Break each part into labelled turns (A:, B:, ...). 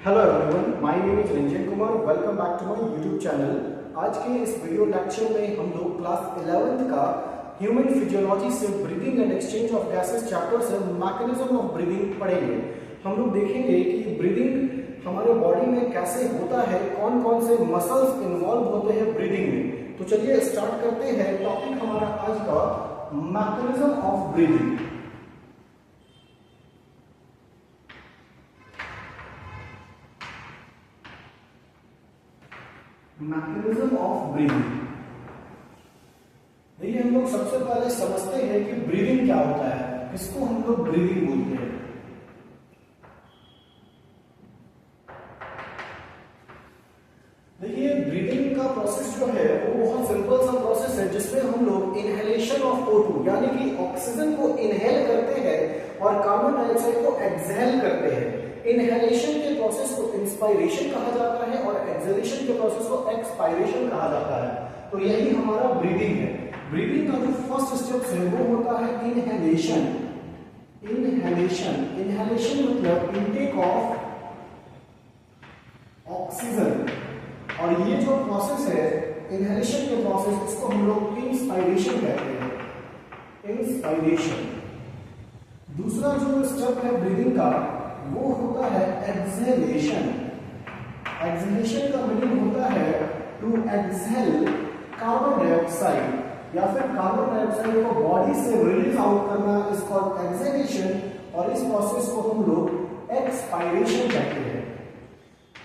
A: Hello everyone, my name is Ranjan Kumar. Welcome back to my YouTube channel. आज के इस video lecture में हम लोग क्लास 11th का ह्यूमन फिजियोलॉजी से breathing and exchange of gases chapter से मैकेनिज्म ऑफ ब्रीदिंग पढ़ेंगे। हम लोग देखेंगे कि ब्रीदिंग हमारे बॉडी में कैसे होता है, कौन कौन से मसल्स इन्वॉल्व होते हैं ब्रीदिंग में। तो चलिए स्टार्ट करते हैं। टॉपिक हमारा आज का mechanism of breathing. Mechanism of breathing. देखिए, हम लोग सबसे पहले समझते हैं कि ब्रीदिंग क्या होता है, किसको हम लोग ब्रीदिंग बोलते हैं। देखिए, ब्रीदिंग का प्रोसेस जो है वो बहुत सिंपल सा प्रोसेस है, जिसमें हम लोग इनहेलेशन ऑफ O2 यानी कि ऑक्सीजन को इनहेल करते हैं और कार्बन डाइऑक्साइड को एक्सहेल करते हैं। इनहेलेशन के प्रोसेस को इंस्पायरेशन कहा जाता है और एक्सहेलेशन के प्रोसेस को एक्सपायरेशन कहा जाता है। तो यही हमारा ब्रीदिंग है। ब्रीदिंग का जो फर्स्ट स्टेप है वो होता है इनहेलेशन। इनहेलेशन मतलब इनटेक ऑफ ऑक्सीजन। और ये जो प्रोसेस है इनहेलेशन के प्रोसेस, इसको हम लोग इंस्पायरेशन कहते हैं। इंस्पायरेशन। दूसरा जो स्टेप है ब्रीदिंग का वो होता है एक्सहेलेशन। एक्सहेलेशन का मीनिंग होता है टू एक्सहेल कार्बन डाइऑक्साइड या फिर कार्बन डाइऑक्साइड को बॉडी से रिलीज आउट करना, इज कॉल्ड एक्सहेलेशन। और इस प्रोसेस को हम लोग एक्सपायरेशन कहते हैं।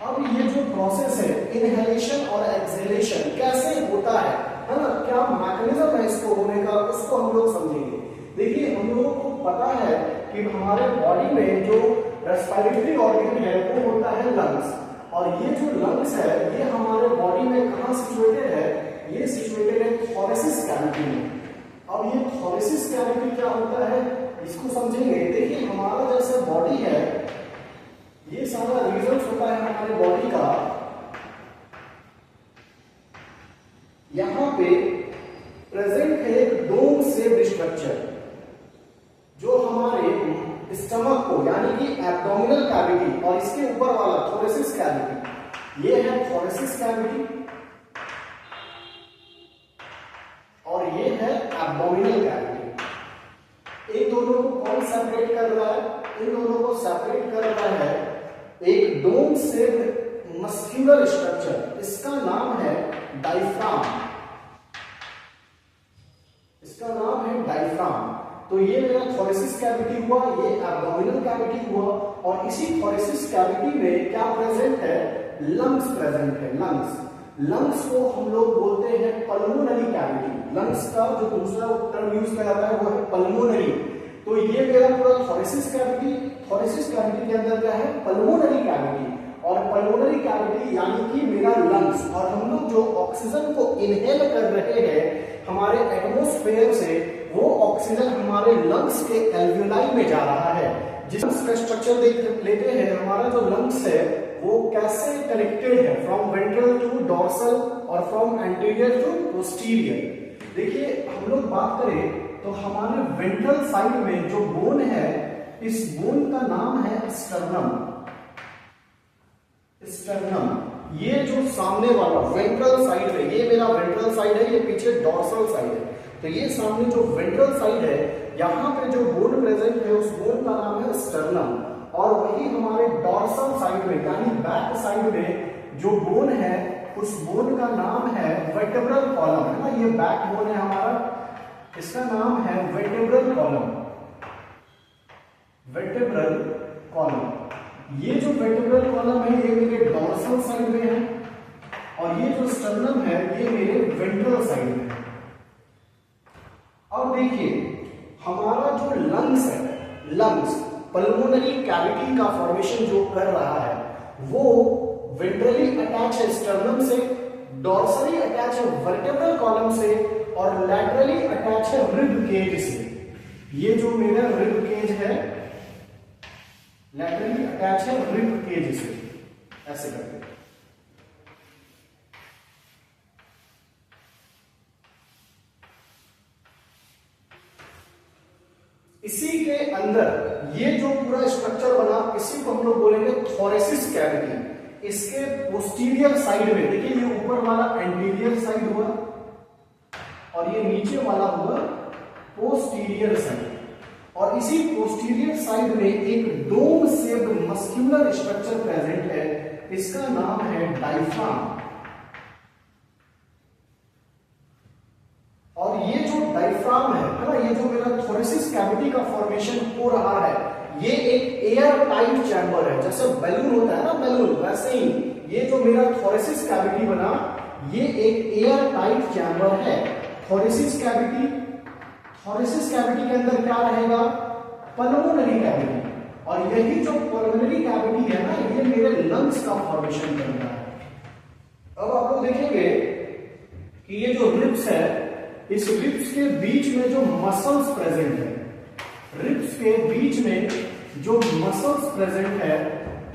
A: अब ये जो प्रोसेस है इनहेलेशन और एक्सहेलेशन कैसे होता है ना, क्या मैकेनिज्म है इसको होने का, उसको हम लोग समझेंगे। देखिए, हम लोगों को पता है कि हमारे बॉडी में जो रेस्पिरेटरी ऑर्गन है वो होता है लंग्स। और ये जो लंग्स है ये हमारे बॉडी में कहाँ सिचुएटेड है, ये सिचुएटेड है थोरेसिस कैविटी में। अब ये थोरेसिस कैविटी क्या होता है इसको समझेंगे। देखिए, हमारा जैसे बॉडी है, ये सारा रीजन होता है हमारे बॉडी का। यहां पे प्रेजेंट है एक डोम शेप्ड स्ट्रक्चर जो हमारे स्टमक को यानी कि एब्डोमिनल कैविटी और इसके ऊपर वाला थोरेसिस कैविटी, ये है थोरेसिस कैविटी और ये है एब्डोमिनल कैविटी। इन दोनों को कौन सेपरेट कर रहा है? इन दोनों को सेपरेट कर रहा है एक डोम शेप्ड मस्क्यूलर स्ट्रक्चर। इसका नाम है डायफ्राम। इसका नाम है डायफ्राम। तो ये मेरा थोरेसिस कैविटी हुआ, ये एब्डोमिनल कैविटी हुआ। और इसी थोरेसिस कैविटी में क्या प्रेजेंट है? लंग्स प्रेजेंट है। लंग्स को हम लोग बोलते हैं पल्मोनरी कैविटी। लंग्स का जो दूसरा टर्म यूज किया जाता है वो है पल्मोनरी। तो ये मेरा पूरा थोरेसिस कैविटी के अंदर क्या है? Pulmonary cavity. और पल्मोनरी कैविटी यानी कि मेरा लंग्स। और हम लोग जो ऑक्सीजन को इनहेल कर रहे हैं हमारे एटमॉस्फेयर से, वो ऑक्सीजन हमारे लंग्स के एल्वियोलाई में जा रहा है। जिस स्ट्रक्चर देख लेते हैं, हमारा जो लंग्स है वो कैसे कनेक्टेड है, फ्रॉम वेंट्रल टू डॉर्सल और फ्रॉम एंटीरियर टू पोस्टीरियर। देखिए, हम लोग बात करें तो हमारे वेंट्रल साइड में जो बोन है, इस बोन का नाम है स्टर्नम। ये जो सामने वाला वेंट्रल साइड है, ये मेरा वेंट्रल साइड है, ये पीछे डॉर्सल साइड है। तो ये सामने जो वेंट्रल साइड है, यहाँ पे जो बोन प्रेजेंट है उस बोन का नाम है स्टर्नम। और वही हमारे डॉर्सल साइड में यानी बैक साइड में जो बोन है, उस बोन का नाम है वर्टेब्रल कॉलम, है ना। ये बैक बोन है हमारा, इसका नाम है वर्टेब्रल कॉलम। Vertebral column. ये जो वर्टेब्रल कॉलम है ये मेरे डॉर्सल साइड में है और ये जो स्टर्नम है ये मेरे वेंट्रल साइड में है। अब देखिए, हमारा जो लंग्स है, लंग्स पल्मोनरी कैविटी का फॉर्मेशन जो कर रहा है वो वेंट्रली अटैच है स्टर्नम से, डॉर्सली अटैच है वर्टेब्रल कॉलम से और लैटरली अटैच है रिब केज से। ये जो मेरा रिब केज है लैटरली अटैच है रिब केज से, ऐसे करके। इसी के अंदर ये जो पूरा स्ट्रक्चर बना, इसी को हम लोग बोलेंगे थोरेसिस कैविटी, इसके पोस्टीरियर साइड में, देखिए ये ऊपर वाला एंटीरियर साइड हुआ और ये नीचे वाला हुआ पोस्टीरियर साइड, और इसी पोस्टीरियर साइड में एक dome shaped muscular structure present है, इसका नाम है डायफ्राम। और ये जो डायफ्राम है ना, ये जो मेरा थोरेसिस कैविटी का फॉर्मेशन हो रहा है, ये एक एयर टाइट चैम्बर है, जैसे बैलून होता है ना बैलून, वैसे ही ये जो मेरा थोरेसिस कैविटी बना, ये एक एयर टाइट चैम्बर है। थोरेसिस कैविटी, थोरेसिस कैविटी के अंदर क्या रहेगा, पल्मोनरी कैविटी, और यही जो पल्मोनरी कैविटी है ना, ये मेरे लंग्स का फॉर्मेशन करता है। अब आप लोग देखेंगे कि ये जो रिब्स है, इस रिब्स के बीच में जो मसल्स प्रेजेंट है, रिब्स के बीच में जो मसल्स प्रेजेंट है,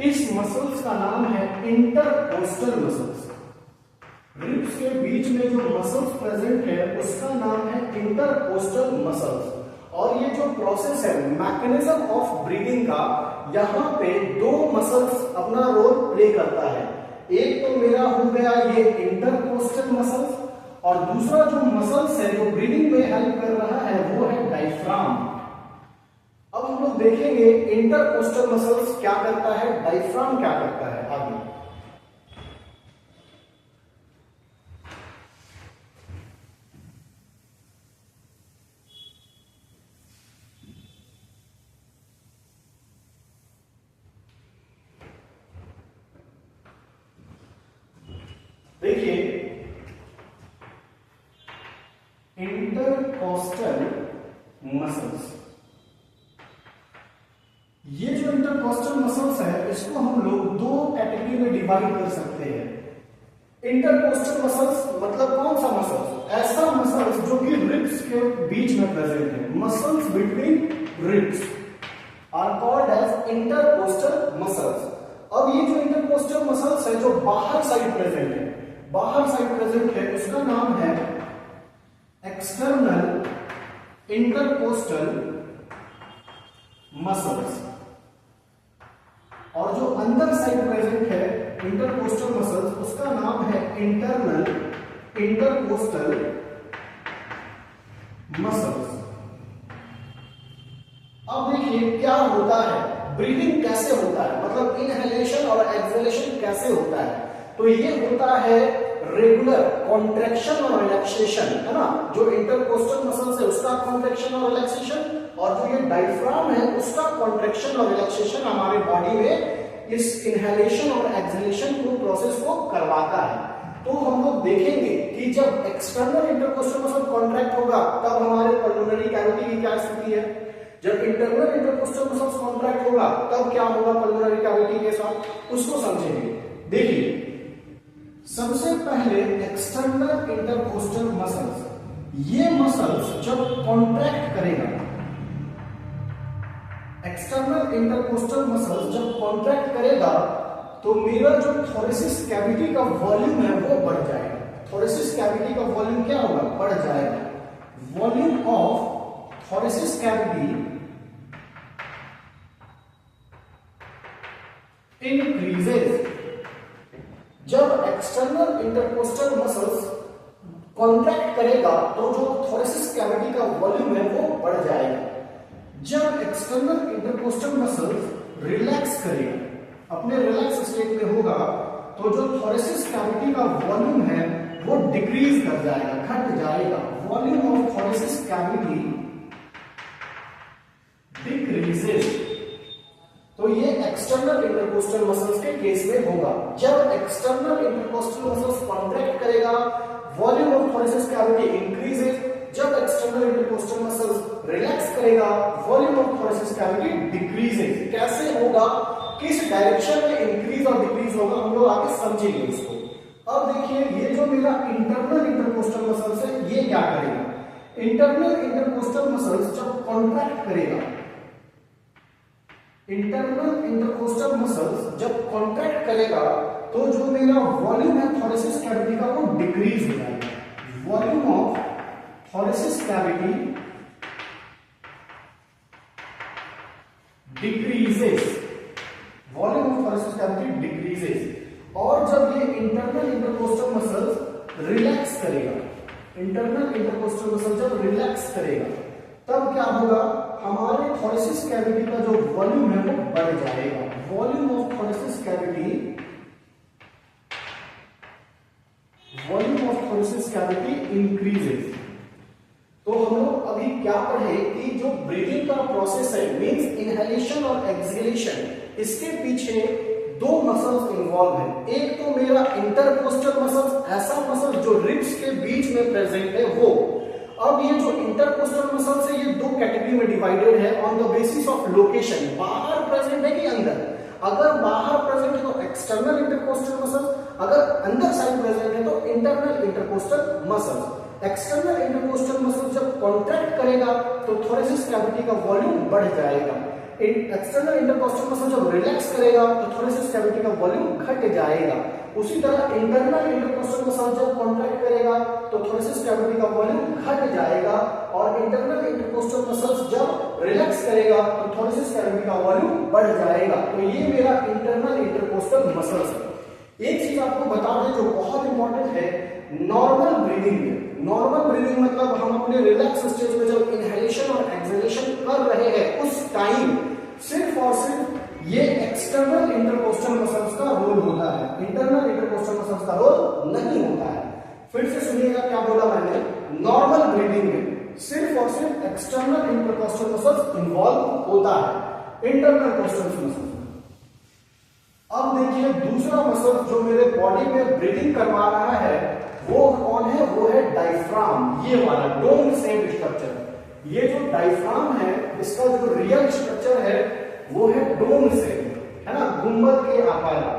A: इस मसल्स का नाम है इंटरकोस्टल मसल्स। रिब्स के बीच में जो मसल्स प्रेजेंट है उसका नाम है इंटरकोस्टल मसल्स। और ये जो प्रोसेस है मैकेनिज्म ऑफ ब्रीदिंग का, यहां पे दो मसल्स अपना रोल प्ले करता है। एक तो मेरा हो गया ये इंटरकोस्टल मसल्स, और दूसरा जो मसल्स है जो ब्रीदिंग में हेल्प कर रहा है वो है डायफ्राम। अब हम लोग देखेंगे इंटरकोस्टल मसल्स क्या करता है, डायफ्राम क्या करता है आगे। देखिए इंटरकोस्टल मसल्स, ये जो इंटरकोस्टल मसल्स है इसको हम लोग दो कैटेगरी में डिवाइड कर सकते हैं। इंटरकोस्टल मसल्स मतलब कौन सा मसल्स, ऐसा मसल्स जो कि रिब्स के बीच में प्रेजेंट है, muscles between ribs are called as intercostal muscles. अब ये जो इंटरकोस्टल मसल्स है जो बाहर साइड प्रेजेंट है, बाहर साइड प्रेजेंट है, उसका नाम है एक्सटर्नल इंटरकोस्टल मसल्स। और जो अंदर साइड प्रेजेंट है इंटरकोस्टल मसल्स, उसका नाम है इंटरनल इंटरकोस्टल मसल्स। अब देखिए क्या होता है, ब्रीदिंग कैसे होता है, मतलब इनहेलेशन और एक्सहेलेशन कैसे होता है। तो ये होता है रेगुलर कॉन्ट्रैक्शन और रिलैक्सेशन, है ना, जो इंटरकोस्टल मसल्स है उसका कॉन्ट्रैक्शन और रिलैक्सेशन, और जो ये डायफ्राम है उसका कॉन्ट्रैक्शन और रिलैक्सेशन हमारे बॉडी में इस इनहेलेशन और एक्सहेलेशन को प्रोसेस को करवाता है। तो हम लोग देखेंगे कि जब एक्सटर्नल इंटरकोस्टल मसल कॉन्ट्रैक्ट होगा तब हमारे पल्मोनरी कैविटी की क्या स्थिति है, जब इंटरनल इंटरकोस्टल मसल्स कॉन्ट्रैक्ट होगा तब क्या होगा पल्मोनरी कैविटी के साथ, उसको समझेंगे। देखिए सबसे पहले एक्सटर्नल इंटरकोस्टल मसल्स, ये मसल्स जब कॉन्ट्रैक्ट करेगा, एक्सटर्नल इंटरकोस्टल मसल्स जब कॉन्ट्रैक्ट करेगा तो मेरा जो थोरेसिस कैविटी का वॉल्यूम है वो बढ़ जाएगा। थोरेसिस कैविटी का वॉल्यूम क्या होगा, बढ़ जाएगा। Volume of thoracic cavity increases. जब एक्सटर्नल इंटरकोस्टल मसल्स कॉन्ट्रैक्ट करेगा तो जो थोरेसिस कैविटी का वॉल्यूम है वो बढ़ जाएगा। जब एक्सटर्नल इंटरकोस्टल मसल्स रिलैक्स करेगा, अपने रिलैक्स स्टेट में होगा, तो जो थोरेसिस कैविटी का वॉल्यूम है वो डिक्रीज कर जाएगा, घट जाएगा। Volume of thoracic cavity decreases. तो ये एक्सटर्नल इंटरकोस्टल मसल्स के केस में होगा। जब एक्सटर्नल इंटरकोस्टल मसल्स कॉन्ट्रैक्ट करेगा, volume of thoracic cavity increases. जब एक्सटर्नल इंटरकोस्टल मसल्स रिलैक्स करेगा, volume of thoracic cavity decreases. कैसे होगा, किस डायरेक्शन में इंक्रीज और डिक्रीज होगा, हम लोग आगे समझेंगे इसको। अब देखिए ये जो मेरा इंटरनल इंटरकोस्टल मसल्स है ये क्या करेगा, इंटरनल इंटरकोस्टल मसल्स जब कॉन्ट्रैक्ट करेगा, इंटरनल इंटरकोस्टल मसल्स जब कॉन्ट्रैक्ट करेगा तो जो मेरा वॉल्यूम है थोरेसिस कैविटी का वो डिक्रीज हो जाएगा। Volume of thoracic cavity decreases, volume of thoracic cavity और जब ये इंटरनल इंटरकोस्टल मसल्स रिलैक्स करेगा, इंटरनल इंटरकोस्टल मसल जब रिलैक्स करेगा तब क्या होगा, हमारे थोरेसिस कैविटी का जो वॉल्यूम है वो बढ़ जाएगा। Volume of thoracic cavity, volume of thoracic cavity increases. तो हम लोग अभी क्या पढ़े कि जो ब्रीदिंग का प्रोसेस है मींस इनहेलेशन और एक्सहेलेशन, इसके पीछे दो मसल्स इन्वॉल्व है। एक तो मेरा इंटरकोस्टल मसल्स, ऐसा मसल जो रिब्स के बीच में प्रेजेंट है वो। अब ये जो इंटरकोस्टल मसल्स है ये दो कैटेगरी में डिवाइडेड है on the basis of location, बाहर प्रेजेंट है कि अंदर। अगर बाहर प्रेजेंट है तो एक्सटर्नल इंटरकोस्टल मसल्स, अगर अंदर साइड प्रेजेंट है तो internal intercostal muscles. External intercostal muscle जब कॉन्ट्रैक्ट करेगा तो थोरेसिस कैविटी का वॉल्यूम बढ़ जाएगा। एक्सटर्नल इंटरकोस्टल मसल जब रिलैक्स करेगा तो थोरेसिस कैविटी का वॉल्यूम घट जाएगा। उसी तरह इंटरनल इंटरकोस्टल मसल जब कॉन्ट्रैक्ट करेगा तो थोरेसिस कैविटी का वॉल्यूम घट जाएगा, और इंटरनल इंटरकोस्टल मसल्स जब रिलैक्स करेगा तो थोरेसिस कैविटी का वॉल्यूम बढ़ जाएगा। तो ये मेरा इंटरनल इंटरकोस्टल मसल्स है। एक चीज आपको बता दें जो बहुत इंपॉर्टेंट है, नॉर्मल ब्रीदिंग में, नॉर्मल ब्रीदिंग मतलब हम अपने रिलैक्स स्टेज में जब इनहेलेशन और एक्सहेलेशन कर रहे हैं उस टाइम सिर्फ और सिर्फ ये एक्सटर्नल इंटरकोस्टल मसल्स का रोल होता है, इंटरनल इंटरकोस्टल मसल्स का रोल नहीं होता है। फिर से सुनिएगा क्या बोला मैंने, नॉर्मल ब्रीदिंग में सिर्फ और सिर्फ एक्सटर्नल इंटरकोस्टल मसल्स इन्वॉल्व होता है, इंटरनल कोस्टल मसल्स। अब देखिए दूसरा मसल जो मेरे बॉडी में ब्रीदिंग करवा रहा है वो कौन है, वो है डायफ्राम, ये वाला डोम शेप स्ट्रक्चर। ये जो डायफ्राम है इसका जो रियल स्ट्रक्चर है वो है डोम शेप, है ना, गुंबद के आकार का।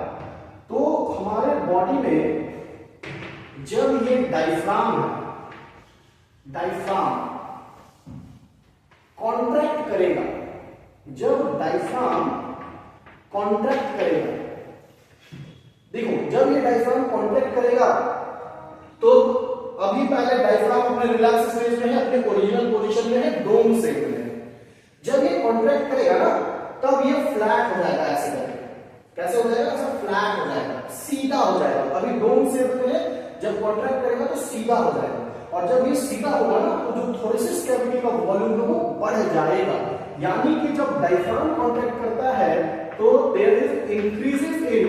A: तो हमारे बॉडी में जब ये डायफ्राम कॉन्ट्रैक्ट करेगा, जब डायफ्राम कॉन्ट्रैक्ट करेगा, देखो जब ये डायफ्राम कॉन्ट्रैक्ट करेगा तो अभी पहले डायफ्राम अपने रिलैक्स स्टेज में है, अपने ओरिजिनल पोजीशन में है, डोम शेप में है। जब ये कॉन्ट्रैक्ट करेगा ना तब ये फ्लैट हो जाएगा, ऐसे करके। कैसे हो जाएगा, ऐसा फ्लैट हो जाएगा, सीधा हो जाएगा। अभी डोम शेप में है, जब कॉन्ट्रैक्ट करेगा तो सीधा हो जाएगा, और जब ये सीधा होगा ना तो जो थोरेसिस कैविटी का वॉल्यूम है वो बढ़ जाएगा। यानी कि जब डायफ्राम कॉन्ट्रैक्ट करता है तो there is increases in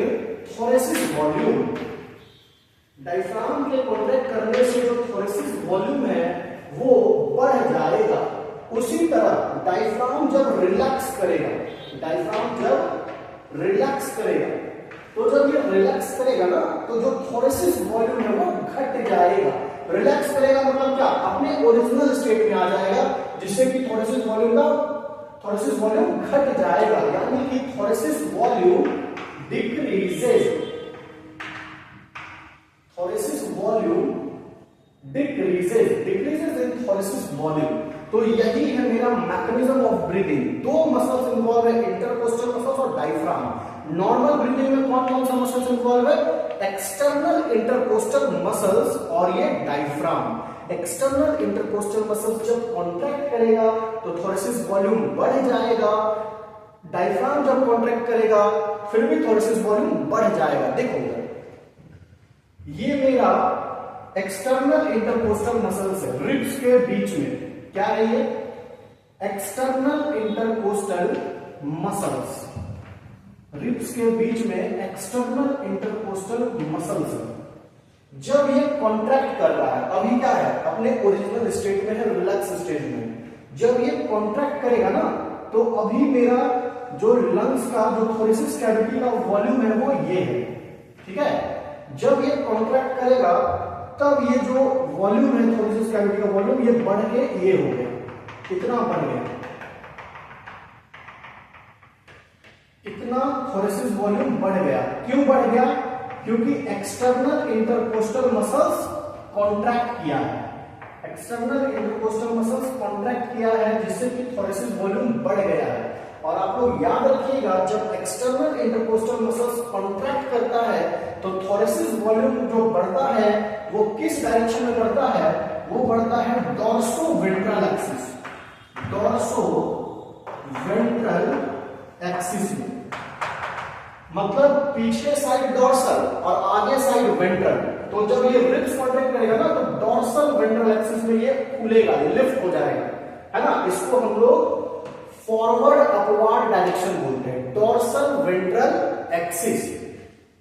A: thoracic volume. Diaphragm के कॉन्ट्रैक्ट करने से जो थोरेसिस वॉल्यूम है वो बढ़ जाएगा। उसी तरह डायफ्राम जब रिलैक्स करेगा, डायफ्राम जब रिलैक्स करेगा तो जब ये रिलैक्स करेगा ना तो जो थोरेसिस वॉल्यूम है वो घट जाएगा। रिलैक्स करेगा मतलब क्या, अपने ओरिजिनल स्टेट में आ जाएगा, जिससे कि थोरेसिस वॉल्यूम घट जाएगा। यानी कि thoracic volume decreases, thoracic volume decreases इन थोरेसिस वॉल्यूम। तो यही है मेरा मैकेनिज्म ऑफ ब्रीदिंग। दो मसल्स इन्वॉल्व है, इंटरकोस्टल मसल्स और डायफ्राम। नॉर्मल ब्रीदिंग में कौन कौन सा मसल्स इन्वॉल्व है, एक्सटर्नल इंटरकोस्टल मसल्स और ये डायफ्राम। एक्सटर्नल इंटरकोस्टल मसल्स जब कॉन्ट्रैक्ट करेगा तो थोरेसिस वॉल्यूम बढ़ जाएगा, डायफ्राम जब कॉन्ट्रैक्ट करेगा फिर भी थोरेसिस वॉल्यूम बढ़ जाएगा। देखो ये मेरा एक्सटर्नल इंटरकोस्टल मसल्स है, रिब्स के बीच में क्या है ये, एक्सटर्नल इंटरकोस्टल मसल्स, रिब्स के बीच में एक्सटर्नल इंटरकोस्टल मसल्स। जब ये कॉन्ट्रैक्ट कर रहा है, अभी क्या है, अपने ओरिजिनल स्टेट में है, रिलैक्स स्टेज में। जब ये कॉन्ट्रैक्ट करेगा ना तो अभी मेरा जो लंग्स का जो थोरेसिस कैविटी का वॉल्यूम है वो ये है, ठीक है। जब ये कॉन्ट्रैक्ट करेगा तब ये जो वॉल्यूम है थोरेसिस कैविटी का वॉल्यूम ये बढ़ के ये हो गया, इतना बढ़ गया, इतना थोरेसिस वॉल्यूम बढ़ गया। क्यों बढ़ गया, क्योंकि एक्सटर्नल इंटरकोस्टल मसल्स कॉन्ट्रैक्ट किया है, एक्सटर्नल इंटरकोस्टल मसल्स कॉन्ट्रैक्ट किया है जिससे कि थोरेसिस वॉल्यूम बढ़ गया है। और आप लोग याद रखिएगा जब एक्सटर्नल इंटरकोस्टल मसल्स कॉन्ट्रैक्ट करता है तो थोरेसिस वॉल्यूम जो बढ़ता है वो किस डायरेक्शन में बढ़ता है, वो बढ़ता है dorso ventral axis, dorso ventral axis में। मतलब पीछे साइड डॉर्सल और आगे साइड वेंट्रल। तो जब ये रिब्स कॉन्ट्रैक्ट करेगा ना तो डॉर्सल वेंट्रल एक्सिस में ये खुलेगा, ये लिफ्ट हो जाएगा, है ना। इसको हम लोग फॉरवर्ड अपवर्ड डायरेक्शन बोलते हैं, डॉर्सल वेंट्रल एक्सिस।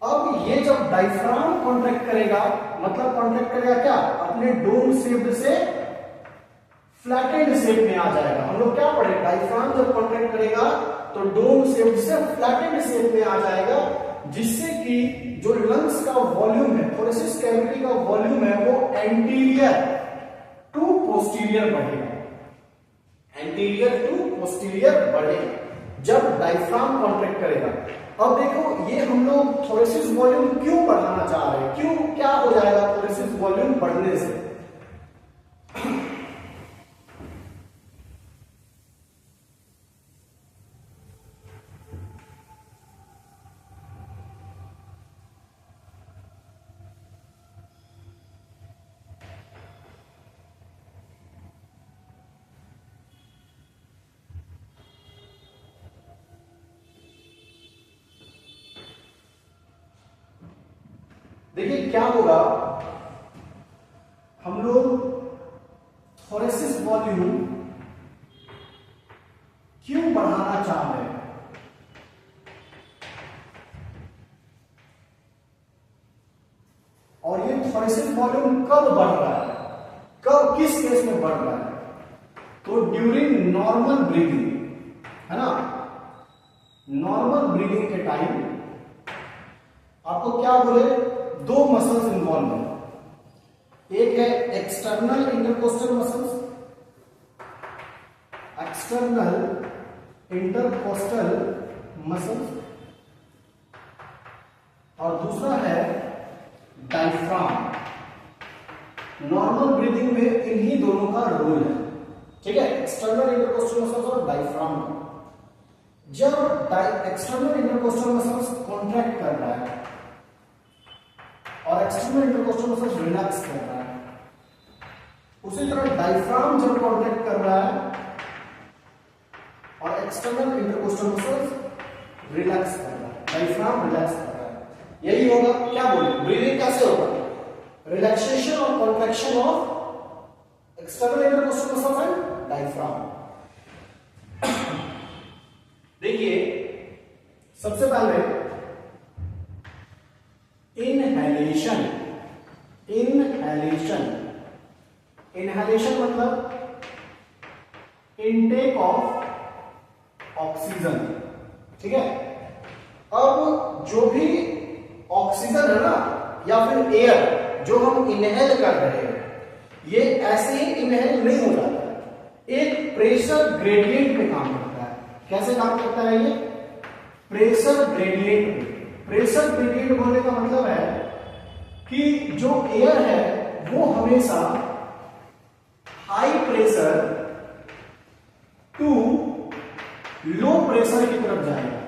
A: अब ये जब डायफ्राम कॉन्ट्रैक्ट करेगा, मतलब कॉन्ट्रैक्ट करेगा क्या, अपने डोम शेप से फ्लैटेंड शेप में आ जाएगा। हम लोग क्या पढ़े, डायफ्राम जब कॉन्ट्रैक्ट करेगा तो डोम शेप से फ्लैटेंड शेप में आ जाएगा, जिससे कि जो लंग्स का वॉल्यूम है, थोरेसिस कैविटी का वॉल्यूम है, वो एंटीरियर टू पोस्टीरियर बढ़ेगा, एंटीरियर टू पोस्टीरियर बढ़ेगा जब डायफ्राम कॉन्ट्रैक्ट करेगा। अब देखो ये हम लोग थोरेसिस वॉल्यूम क्यों बढ़ाना चाह रहे हैं, क्यों, क्या हो जाएगा थोरेसिस वॉल्यूम बढ़ने से। देखिए क्या होगा, हम लोग थोरेसिस वॉल्यूम क्यों बढ़ाना चाह रहे हैं, और ये थोरेसिस वॉल्यूम कब बढ़ रहा है, कब, किस केस में बढ़ रहा है, तो ड्यूरिंग नॉर्मल ब्रीदिंग, है ना। नॉर्मल ब्रीदिंग के टाइम आपको क्या बोले, दो मसल्स इन्वॉल्व है, एक है external intercostal muscles, external intercostal muscles, और दूसरा है डायफ्राम। नॉर्मल ब्रीदिंग में इन्हीं दोनों का रोल है, ठीक है, एक्सटर्नल इंटरकोस्टल मसल्स और डायफ्राम। जब एक्सटर्नल इंटरकोस्टल मसल्स कॉन्ट्रैक्ट कर रहा है और एक्सटर्नल इंटरकोस्टल मसल्स रिलैक्स कर रहा है, उसी तरह डायफ्राम जब कॉन्ट्रैक्ट कर रहा है और एक्सटर्नल इंटरकोस्टल मसल्स रिलैक्स कर रहा है, डायफ्राम रिलैक्स कर रहा है, यही होगा। क्या बोले, ब्रीदिंग कैसे होगा, रिलैक्सेशन और contraction of external intercostal muscles and diaphragm. देखिए सबसे पहले इनहैलेशन, इनहैलेशन, इनहैलेशन मतलब इनटेक ऑफ ऑक्सीजन, ठीक है। अब जो भी ऑक्सीजन है ना या फिर एयर जो हम इनहेल कर रहे हैं, ये ऐसे ही इनहेल नहीं हो जाता है, एक प्रेशर ग्रेडियंट पे काम करता है। कैसे काम करता है ये, प्रेशर ग्रेडियंट पे। प्रेशर ग्रेडियंट बोलने का मतलब है कि जो एयर है वो हमेशा high pressure to low pressure की तरफ जाएगा।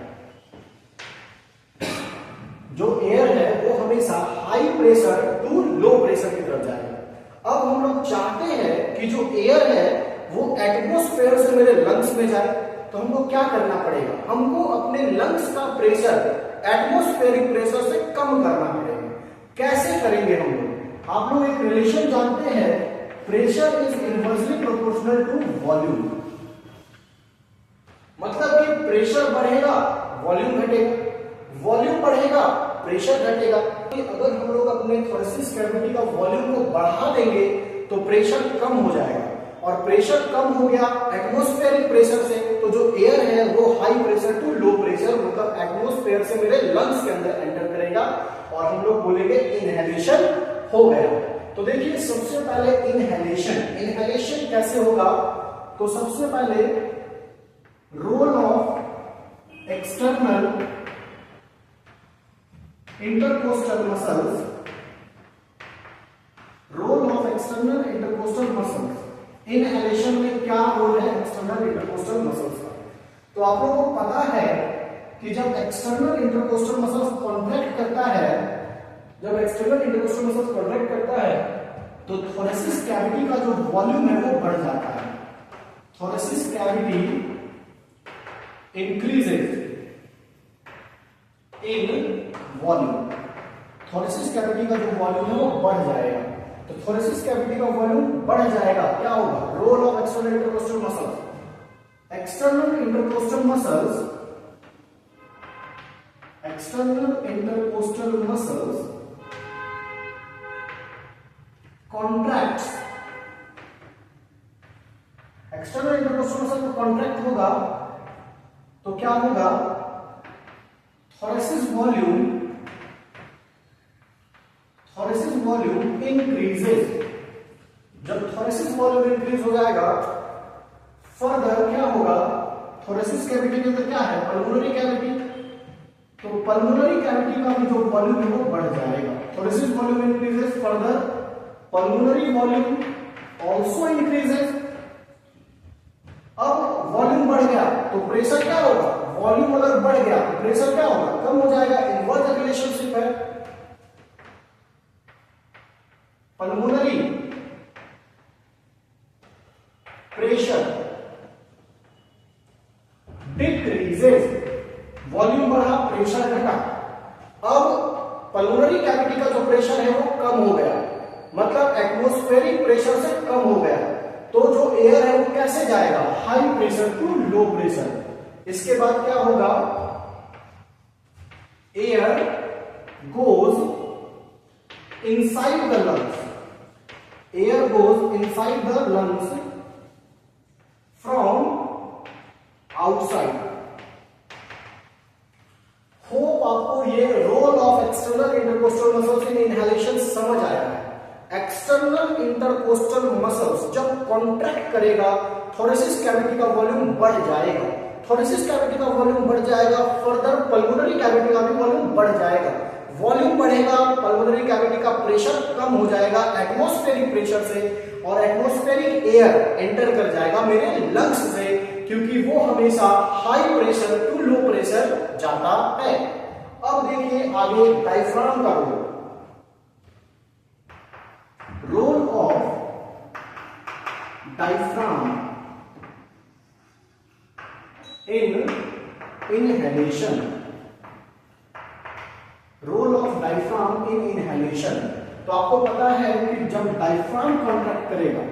A: जो एयर है वो हमेशा high pressure to low pressure की तरफ जाएगा। अब हम लोग चाहते हैं कि जो एयर है वो एटमॉस्फेयर से मेरे लंग्स में जाए, तो हमको क्या करना पड़ेगा, हमको अपने लंग्स का प्रेशर एटमॉस्फेरिक प्रेशर से कम करना पड़ेगा। कैसे करेंगे हम लोग, आप लोग एक रिलेशन जानते हैं, pressure is inversely proportional to volume. मतलब कि प्रेशर बढ़ेगा वॉल्यूम घटेगा, वॉल्यूम बढ़ेगा प्रेशर घटेगा। अगर हम लोग अपने थोरेसिस कैविटी का वॉल्यूम को बढ़ा देंगे तो प्रेशर कम हो जाएगा, और प्रेशर कम हो गया एटमॉस्फेरिक प्रेशर से, तो जो एयर है वो high pressure to low pressure मतलब एटमॉस्फेयर से मेरे लंग्स के अंदर एंटर करेगा, और हम लोग बोलेंगे इनहेलेशन हो गया। तो देखिए सबसे पहले इनहेलेशन, इनहेलेशन कैसे होगा, तो सबसे पहले role of external intercostal muscles, role of external intercostal muscles. Inhalation में क्या रोल है एक्सटर्नल इंटरकोस्टल मसल्स का, तो आप लोगों को पता है कि जब एक्सटर्नल इंटरकोस्टल मसल्स कॉन्ट्रैक्ट करता है, जब एक्सटर्नल इंटरकोस्टल मसल्स कॉन्ट्रैक्ट करता है तो थोरेसिस कैविटी का जो वॉल्यूम है वो बढ़ जाता है। Thoracic cavity increases, in volume. Thoracic cavity का जो वॉल्यूम है वो बढ़ जाएगा। तो थोरेसिस कैविटी का वॉल्यूम बढ़ जाएगा, क्या होगा? Role of external intercostal muscles. External intercostal muscles, external intercostal muscles contracts. External intercostal muscle contract होगा तो क्या होगा? Thoracic volume increases. जब थोरेसिस वॉल्यूम इंक्रीज हो जाएगा, फर्दर क्या होगा? थोरेसिस कैविटी के अंदर क्या है? Pulmonary cavity. तो पल्मोनरी कैविटी का भी जो वॉल्यूम है वो बढ़ जाएगा। Thoracic volume increases, further pulmonary volume also increases. अब वॉल्यूम बढ़ गया तो प्रेशर क्या होगा? वॉल्यूम अगर बढ़ गया तो प्रेशर क्या होगा? कम हो जाएगा। इनवर्स रिलेशनशिप है। पल्मोनरी प्रेशर डिक्रीजेस, वॉल्यूम बढ़ा, प्रेशर घटा। अब पल्मोनरी कैविटी का जो प्रेशर है वो कम हो गया, मतलब एटमॉस्फेरिक प्रेशर से कम हो गया। तो जो एयर है वो कैसे जाएगा? High pressure to low pressure. इसके बाद क्या होगा? Air goes inside the lungs, air goes inside the lungs from outside. Hope आपको ये role of external intercostal muscles in inhalation समझ आया है। एक्सटर्नल इंटरकोस्टल मसल्स जब कॉन्ट्रैक्ट करेगा, थोरेसिस कैविटी का वॉल्यूम बढ़ जाएगा। थोरेसिस कैविटी का वॉल्यूम बढ़ जाएगा, फर्दर पल्मोनरी कैविटी का भी वॉल्यूम बढ़ जाएगा। वॉल्यूम बढ़ेगा, पल्मोनरी कैविटी का प्रेशर कम हो जाएगा एटमॉस्फेरिक प्रेशर से, और एटमॉस्फेरिक एयर एंटर कर जाएगा मेरे लंग्स से, क्योंकि वो हमेशा high pressure to low pressure जाता है। अब देखिए आगे डायफ्राम का role of diaphragm in inhalation. Role of diaphragm in inhalation. तो आपको पता है कि जब डायफ्राम कॉन्ट्रैक्ट करेगा,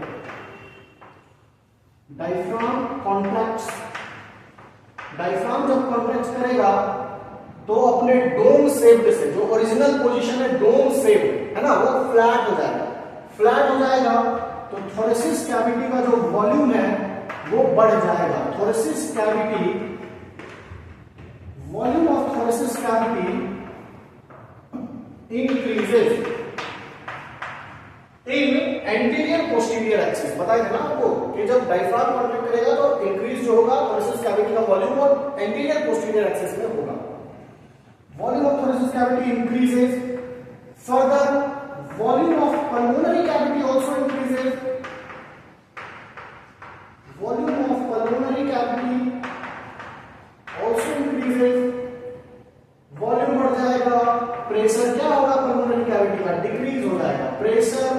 A: डायफ्राम जब कॉन्ट्रैक्ट करेगा तो अपने डोम शेप्ड से, जो ओरिजिनल पोजीशन है डोम शेप है ना, वो फ्लैट हो जाएगा। फ्लैट हो जाएगा तो थोरेसिस कैविटी का जो वॉल्यूम है वो बढ़ जाएगा। Thoracic cavity, volume of thoracic cavity increases in anterior posterior axis. बताया था ना आपको कि जब डायफ्राम कॉन्ट्रैक्ट करेगा तो इंक्रीज जो होगा थोरेसिस कैविटी का वॉल्यूम वो एंटीरियर पोस्टीरियर एक्सिस में होगा। Volume of thoracic cavity increases, further volume of pulmonary cavity also increases, volume of pulmonary cavity also increases, volume बढ़ जाएगा, प्रेशर क्या होगा pulmonary cavity का? डिक्रीज हो जाएगा। Pressure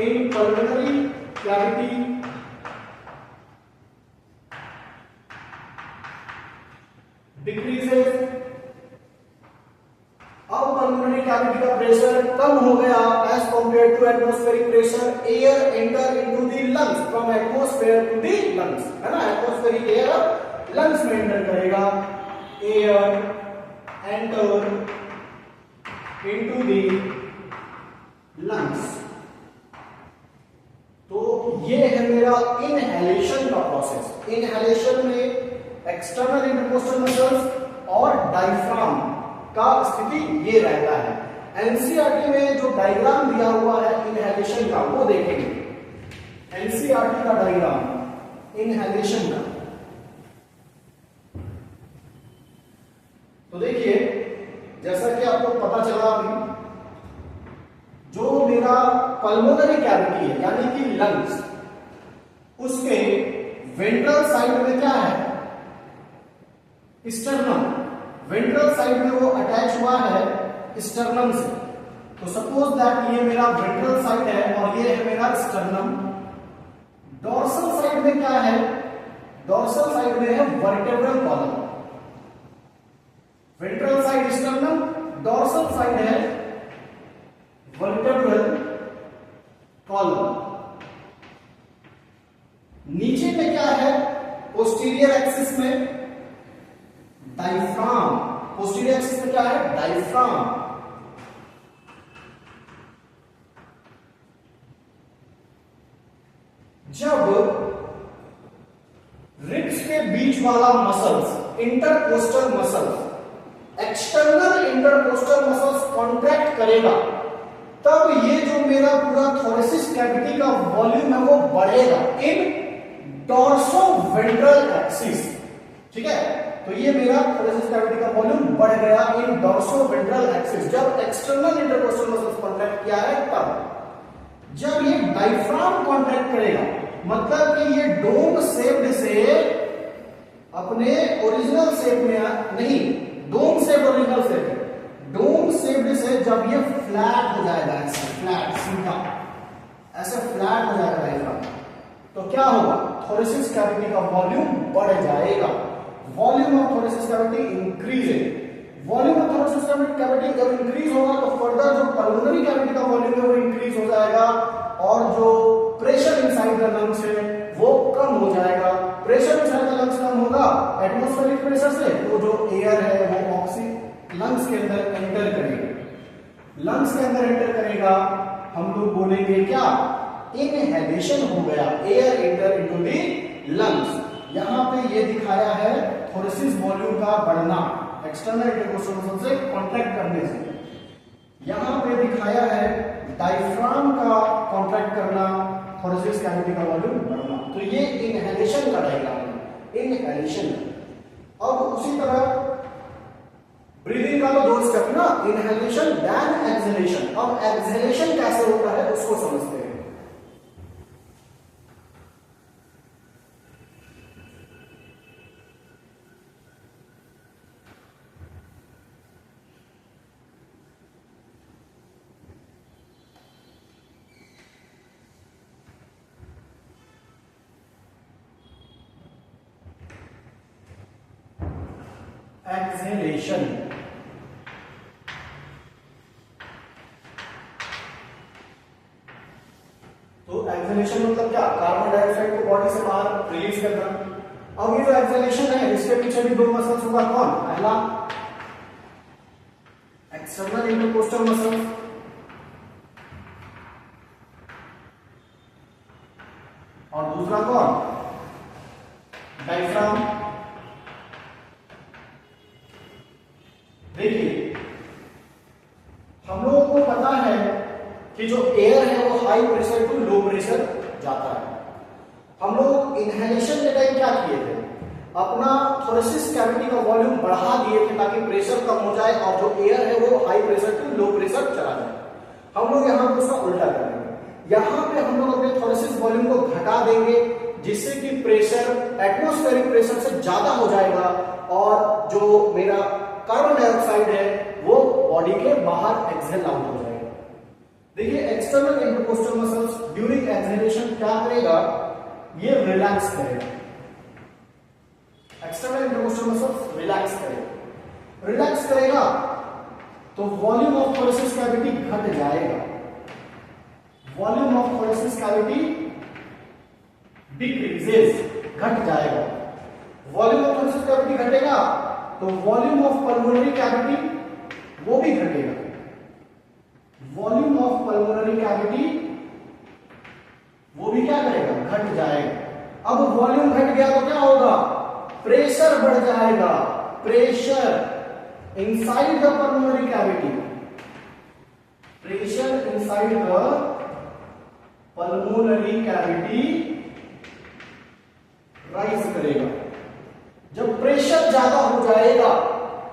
A: in pulmonary cavity decreases. अब पल्मोनरी कैविटी का प्रेशर कम हो गया as compare to atmospheric pressure. Air enter into the lungs, from atmosphere to the lungs, है ना। एटमॉस्फेरिक एयर लंग्स में एंटर करेगा। Air enter into the lungs. तो ये है मेरा इनहेलेशन का प्रोसेस। इनहेलेशन में एक्सटर्नल इंटरकोस्टल मसल्स और डायफ्राम का स्थिति ये रहता है। एनसीईआरटी में जो डायग्राम दिया हुआ है इनहेलेशन का वो देखेंगे। एनसीईआरटी का डायग्राम इनहेलेशन का, तो देखिए जैसा कि आपको पता चला अभी, जो मेरा पल्मोनरी कैविटी है यानी कि लंग्स, उसके वेंट्रल साइड में क्या है? स्टर्नम। वेंट्रल साइड में वो अटैच हुआ है स्टर्नम से। तो सपोज दैट ये मेरा वेंट्रल साइड है और ये है मेरा स्टर्नम। डोर्सल साइड में क्या है? डोर्सल साइड में है वर्टेब्रल कॉलम। वर्टेब्रल कॉलम, है ना। Vertebral column, ventral side sternum, dorsal side है वर्टेब्रल कॉलम। नीचे में क्या है, पोस्टीरियर एक्सिस में डायफ्राम। पोस्टीरियर एक्सिस में क्या है, डायफ्राम। जब रिब्स के बीच वाला muscles, intercostal muscles, external intercostal muscles contract करेगा, तब ये जो मेरा पूरा थोरेसिस कैविटी का वॉल्यूम है वो बढ़ेगा इन डॉर्सोवेंट्रल एक्सिस। ठीक है, तो ये मेरा थोरेसिस कैविटी का वॉल्यूम बढ़ गया इन डॉर्सोवेंट्रल एक्सिस जब एक्सटर्नल इंटरकोस्टल मसल्स कॉन्ट्रैक्ट किया है तब। जब ये डायफ्राम कॉन्ट्रैक्ट करेगा, मतलब कि ये डोम शेप्ड से अपने ओरिजिनल शेप में नहीं, dome shape original shape, dome shaped से जब ये फ्लैट हो जाएगा, ऐसे फ्लैट सीधा ऐसे फ्लैट हो जाएगा डायफ्राम, तो क्या होगा, थोरेसिस कैविटी का वॉल्यूम बढ़ जाएगा। Volume of thoracic cavity increase है। वॉल्यूम ऑफ थोरेसिस कैविटी जब इंक्रीज होगा तो फर्दर जो पल्मोनरी कैविटी का वॉल्यूम है वो इंक्रीज हो जाएगा और जो प्रेशर इनसाइड द लंग्स है वो कम हो जाएगा। प्रेशर इनसाइड द लंग्स कम होगा एटमॉस्फेरिक प्रेशर से, तो जो एयर है वो ऑक्सीजन लंग्स के अंदर एंटर करेगा। लंग्स के अंदर एंटर करेगा, हम लोग बोलेंगे क्या, इनहेलेशन हो गया, air enter into the lungs. यहां पे ये दिखाया है थोरेसिस वॉल्यूम का बढ़ना एक्सटर्नल इंटरकोस्टल मसल से कॉन्ट्रैक्ट करने से। यहां पे दिखाया है डायफ्राम का कॉन्ट्रैक्ट करना, थोरेसिस कैविटी का वॉल्यूम बढ़ना। तो ये इनहेलेशन का डायग्राम है, इनहेलेशन। अब उसी तरह ब्रीदिंग का तो दो स्टेप ना, इनहेलेशन देन एक्सहेलेशन। अब एक्सहेलेशन कैसे होता है उसको समझते हैं। एक्सहेलेशन, तो एक्सहेलेशन मतलब क्या, कार्बन डाइऑक्साइड को बॉडी से बाहर रिलीज करना। अब ये जो एक्सहेलेशन है इसके पीछे भी दो मसल्स होगा, कौन, पहला एक्सटर्नल इंटरकोस्टल मसल और दूसरा कौन, डायफ्राम। देखिए हम लोगों को पता है कि जो एयर है वो high pressure to low pressure जाता है। हम लोग इनहेलेशन के टाइम क्या किए थे, अपना थोरेसिस कैविटी का वॉल्यूम बढ़ा दिए थे ताकि प्रेशर कम हो जाए और जो एयर है वो high pressure to low pressure चला जाए। हम लोग यहाँ पे उसका उल्टा करेंगे, यहाँ पे हम लोग अपने थोरेसिस वॉल्यूम को घटा देंगे जिससे कि प्रेशर एटमॉस्फेरिक प्रेशर से ज्यादा हो जाएगा और जो मेरा कार्बन डाइऑक्साइड है वो बॉडी के बाहर एक्सहेल आउट हो जाएगा। देखिए external intercostal muscles during exhalation क्या करेगा, ये रिलैक्स करेगा। एक्सटर्नल इंटरकोस्टल मसल्स रिलैक्स करेगा, रिलैक्स करेगा तो वॉल्यूम ऑफ थोरेसिस कैविटी घट जाएगा। Volume of thoracic cavity decreases, घट जाएगा। वॉल्यूम ऑफ थोरेसिस कैविटी घटेगा तो वॉल्यूम ऑफ पल्मोनरी कैविटी वो भी घटेगा। वॉल्यूम ऑफ पल्मोनरी कैविटी वो भी क्या करेगा, घट जाएगा। अब वॉल्यूम घट गया तो क्या होगा, प्रेशर बढ़ जाएगा। Pressure inside the pulmonary cavity, pressure inside the pulmonary cavity rise करेगा। जब प्रेशर ज्यादा हो जाएगा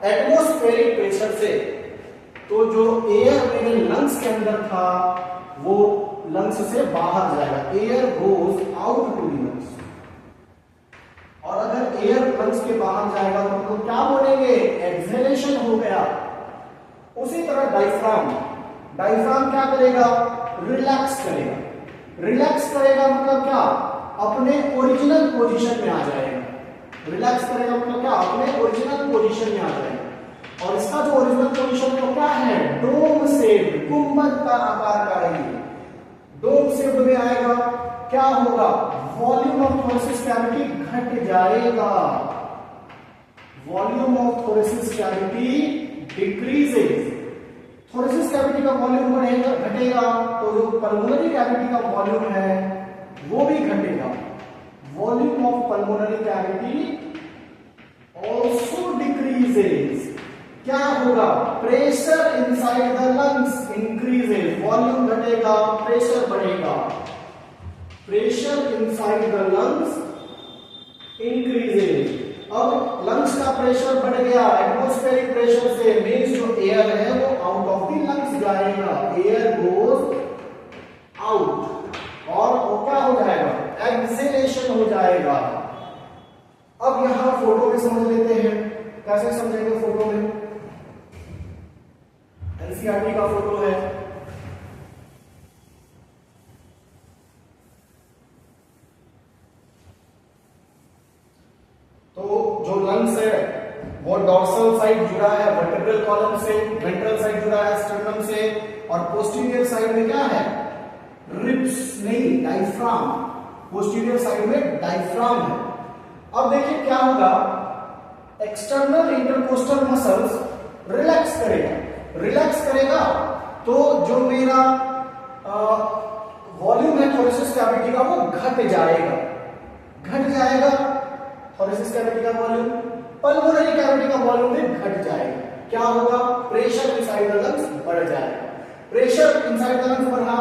A: एटमॉस्फेरिक प्रेशर से, तो जो एयर मेरे लंग्स के अंदर था वो लंग्स से बाहर जाएगा, air goes out to the lungs. और अगर एयर लंग्स के बाहर जाएगा तो हम लोग क्या बोलेंगे, एक्सहेलेशन हो गया। उसी तरह डायफ्राम, डायफ्राम क्या करेगा, रिलैक्स करेगा। रिलैक्स करेगा मतलब क्या, अपने ओरिजिनल पोजीशन में आ जाएगा। रिलैक्स करेगा मतलब क्या, अपने ओरिजिनल पोजीशन में आ जाएगा। और इसका जो ओरिजिनल पोजीशन है वो क्या है, डोम शेप्ड, गुंबद का आकार का है। डोम शेप्ड में आएगा, क्या होगा, वॉल्यूम ऑफ थोरेसिस कैविटी घट जाएगा, volume of thoracic cavity decreases. Thoracic cavity का वॉल्यूम बढ़ेगा, घटेगा, तो जो पल्मोनरी कैविटी का वॉल्यूम है वो भी घटेगा। Volume of pulmonary cavity also decreases. क्या होगा, pressure inside the lungs increases, volume घटेगा, प्रेशर बढ़ेगा, pressure inside the lungs increases. अब लंग्स का प्रेशर बढ़ गया एटमॉस्फेरिक प्रेशर से, मींस जो एयर है वो आउट ऑफ द लंग्स जाएगा, एयर गोज आउट, और वो क्या हो जाएगा, एक्सेलेशन हो जाएगा। अब यहां फोटो में समझ लेते हैं, कैसे समझेंगे फोटो में, एनसीईआरटी का फोटो है, तो जो लंग्स है वो डॉर्सल साइड जुड़ा है वर्टेब्रल कॉलम से, वेंट्रल साइड जुड़ा है स्टर्नम से, और पोस्टीरियर साइड में क्या है, रिब्स नहीं, डायफ्राम, पोस्टीरियर साइड में डायफ्राम है। अब देखिए क्या होगा, एक्सटर्नल इंटरकोस्टल मसल्स रिलैक्स करेगा, रिलैक्स करेगा तो जो मेरा वॉल्यूम है थोरेसिस कैविटी का वो घट जाएगा, घट जाएगा थोरेसिस कैविटी का वॉल्यूम, पल्मोनरी कैविटी का वॉल्यूम भी घट जाएगा। क्या होगा, प्रेशर इनसाइड द लंग्स बढ़ जाएगा, प्रेशर इनसाइड द लंग्स बढ़ा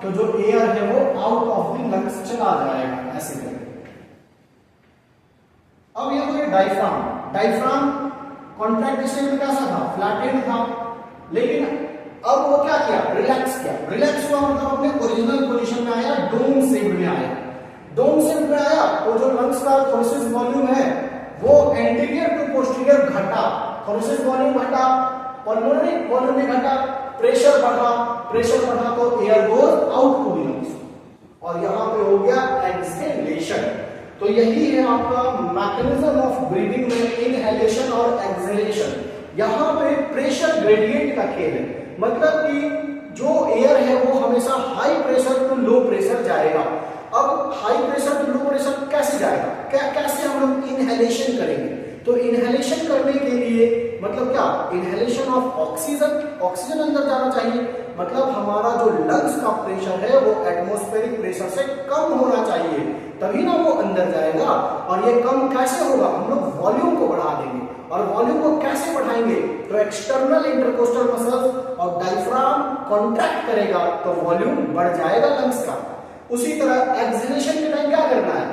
A: तो जो एयर है वो आउट ऑफ द लंग्स चला जाएगा, ऐसे करके। अब ये तो डायफ्राम, डायफ्राम कॉन्ट्रैक्ट स्टेट में कैसा था, फ्लैटेंड था, लेकिन अब वो क्या किया, रिलैक्स किया, रिलैक्स हुआ मतलब अपने ओरिजिनल पोजीशन में आया, डोम शेप में आया, डोम शेप में आया तो जो लंग्स का थोरेसिस वॉल्यूम है वो एंटीरियर टू पोस्टीरियर घटा, थोरेसिस वॉल्यूम घटा, पल्मोनरी वॉल्यूम भी घटा, प्रेशर बढ़ा, प्रेशर बढ़ा तो air goes out to the lungs, और यहां पे हो गया एक्सहेलेशन। तो यही है आपका मैकेनिज्म ऑफ ब्रीदिंग में इनहेलेशन और एक्सहेलेशन। यहां पे प्रेशर ग्रेडियंट का खेल है, मतलब कि जो एयर है वो हमेशा high pressure to low pressure जाएगा। अब high pressure to low pressure कैसे जाएगा, कैसे हम लोग इनहेलेशन करेंगे, तो इनहेलेशन करने के लिए मतलब क्या, इनहेलेशन ऑफ ऑक्सीजन, ऑक्सीजन अंदर जाना चाहिए, मतलब हमारा जो लंग्स का प्रेशर है वो एटमॉस्फेरिक प्रेशर से कम होना चाहिए, तभी ना वो अंदर जाएगा। और ये कम कैसे होगा, हम लोग वॉल्यूम को बढ़ा देंगे, और वॉल्यूम को कैसे बढ़ाएंगे, तो एक्सटर्नल इंटरकोस्टल मसल्स और डायफ्राम कॉन्ट्रैक्ट करेगा तो वॉल्यूम बढ़ जाएगा लंग्स का। उसी तरह एक्सहेलेशन के टाइम क्या करना है,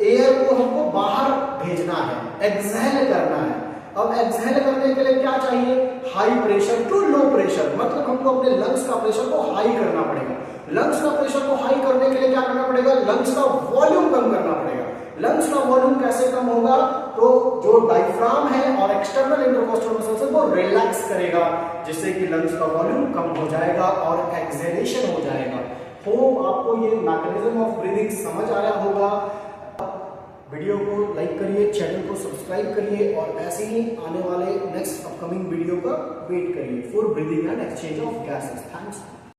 A: एयर को हमको बाहर भेजना है, एक्सहेल करना है। अब एक्सहेल करने के लिए क्या चाहिए, high pressure to low pressure, मतलब हमको अपने लंग्स का प्रेशर को हाई करना पड़ेगा। लंग्स का प्रेशर को हाई करने के लिए क्या करना पड़ेगा, लंग्स का वॉल्यूम कम करना पड़ेगा। लंग्स का वॉल्यूम कैसे कम होगा, तो जो डायफ्राम है और एक्सटर्नल इंटरकोस्टल मसल्स है वो रिलैक्स करेगा, जिससे कि लंग्स का वॉल्यूम कम हो जाएगा और एक्सहेलेशन हो जाएगा। होप आपको ये मैकेनिज्म ऑफ ब्रीदिंग समझ आया होगा। वीडियो को लाइक करिए, चैनल को सब्सक्राइब करिए, और ऐसे ही आने वाले नेक्स्ट अपकमिंग वीडियो का वेट करिए for breathing and exchange of gases. Thanks.